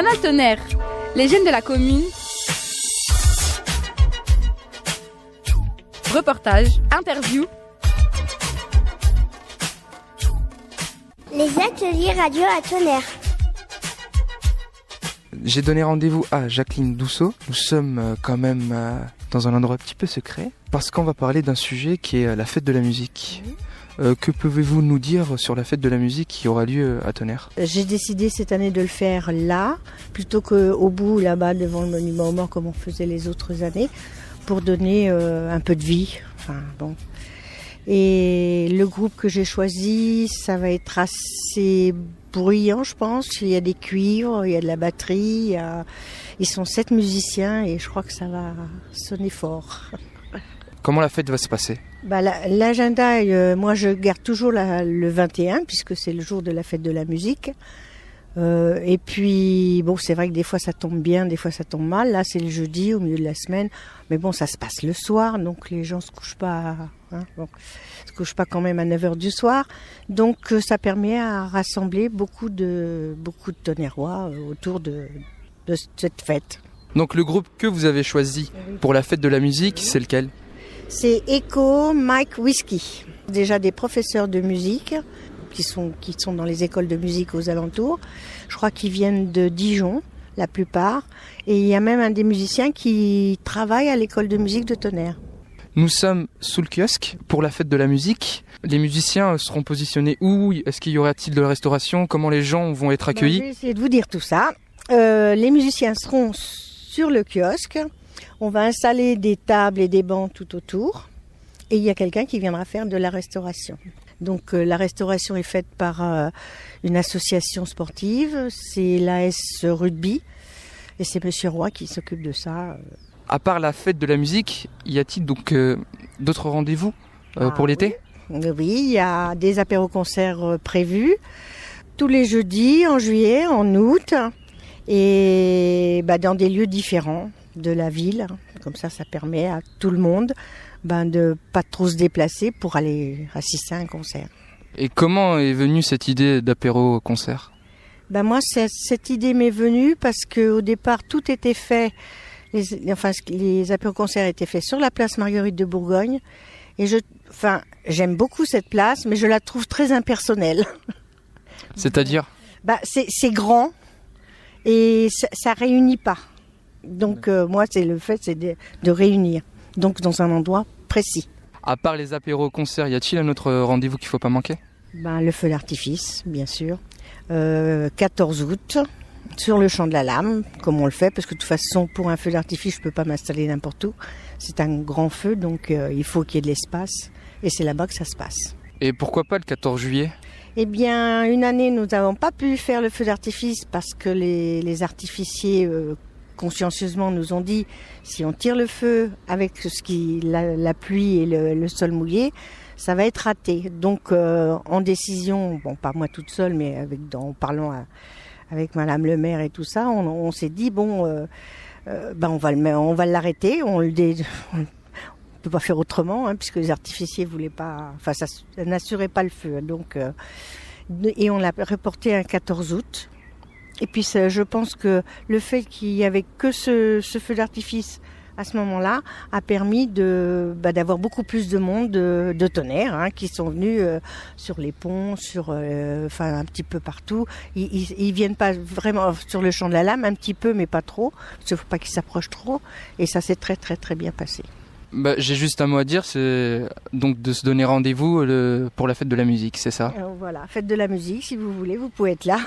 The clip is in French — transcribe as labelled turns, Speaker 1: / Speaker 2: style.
Speaker 1: Journal Tonnerre, les jeunes de la commune. Reportage, interview.
Speaker 2: Les ateliers radio à Tonnerre.
Speaker 3: J'ai donné rendez-vous à Jacqueline Dousseau. Nous sommes quand même dans un endroit un petit peu secret parce qu'on va parler d'un sujet qui est la fête de la musique. Que pouvez-vous nous dire sur la fête de la musique qui aura lieu à Tonnerre ?
Speaker 4: J'ai décidé cette année de le faire là, plutôt qu'au bout, là-bas, devant le monument aux morts, comme on faisait les autres années, pour donner un peu de vie. Enfin, bon. Et le groupe que j'ai choisi, ça va être assez bruyant, je pense. Il y a des cuivres, il y a de la batterie. Ils sont 7 musiciens et je crois que ça va sonner fort.
Speaker 3: Comment la fête va se passer ?
Speaker 4: L'agenda, moi je garde toujours le 21 puisque c'est le jour de la fête de la musique. Et puis, bon, c'est vrai que des fois ça tombe bien, des fois ça tombe mal. Là, c'est le jeudi, au milieu de la semaine. Mais bon, ça se passe le soir, donc les gens se couchent pas, se couchent pas quand même à 9h du soir. Donc, ça permet à rassembler beaucoup de Tonnerrois autour de cette fête.
Speaker 3: Donc, le groupe que vous avez choisi pour la fête de la musique, c'est lequel ?
Speaker 4: C'est Echo Mike Whiskey. Déjà des professeurs de musique qui sont dans les écoles de musique aux alentours. Je crois qu'ils viennent de Dijon, la plupart. Et il y a même un des musiciens qui travaille à l'école de musique de Tonnerre.
Speaker 3: Nous sommes sous le kiosque pour la fête de la musique. Les musiciens seront positionnés où ? Est-ce qu'il y aura-t-il de la restauration ? Comment les gens vont être accueillis ?
Speaker 4: Je vais essayer de vous dire tout ça. Les musiciens seront sur le kiosque. On va installer des tables et des bancs tout autour. Et il y a quelqu'un qui viendra faire de la restauration. Donc la restauration est faite par une association sportive, c'est l'AS Rugby, et c'est Monsieur Roy qui s'occupe de ça.
Speaker 3: À part la fête de la musique, y a-t-il donc d'autres rendez-vous pour l'été ?
Speaker 4: Oui, il y a des apéros-concerts prévus tous les jeudis, en juillet, en août, et dans des lieux différents de la ville. Comme ça permet à tout le monde de pas trop se déplacer pour aller assister à un concert.
Speaker 3: Et comment est venue cette idée d'apéro-concert ?
Speaker 4: Moi, cette idée m'est venue parce qu'au départ, tout était fait, les apéro-concerts étaient faits sur la place Marguerite de Bourgogne. Et j'aime beaucoup cette place, mais je la trouve très impersonnelle.
Speaker 3: C'est-à-dire ?
Speaker 4: C'est grand et ça réunit pas. Donc moi, c'est de réunir, donc dans un endroit précis.
Speaker 3: À part les apéros-concerts, y a-t-il un autre rendez-vous qu'il ne faut pas manquer ?
Speaker 4: Le feu d'artifice, bien sûr. 14 août, sur le champ de la Lame, comme on le fait, parce que de toute façon, pour un feu d'artifice, je ne peux pas m'installer n'importe où. C'est un grand feu, donc il faut qu'il y ait de l'espace, et c'est là-bas que ça se passe.
Speaker 3: Et pourquoi pas le 14 juillet ?
Speaker 4: Eh bien, une année, nous n'avons pas pu faire le feu d'artifice parce que les artificiers consciencieusement nous ont dit si on tire le feu avec la pluie et le sol mouillé, ça va être raté. Donc, en décision, pas moi toute seule, mais en parlant avec Madame le maire et tout ça, on s'est dit on va l'arrêter, on peut pas faire autrement, puisque les artificiers voulaient pas, ça n'assurait pas le feu. Donc, et on l'a reporté un 14 août. Et puis je pense que le fait qu'il y avait que ce feu d'artifice à ce moment-là a permis d'avoir beaucoup plus de monde de Tonnerre qui sont venus sur les ponts, un petit peu partout. Ils viennent pas vraiment sur le champ de la Lame, un petit peu mais pas trop, parce qu'il faut pas qu'ils s'approchent trop. Et ça s'est très très très bien passé.
Speaker 3: J'ai juste un mot à dire, c'est donc de se donner rendez-vous pour la fête de la musique, c'est ça ?
Speaker 4: Voilà, fête de la musique, si vous voulez, vous pouvez être là.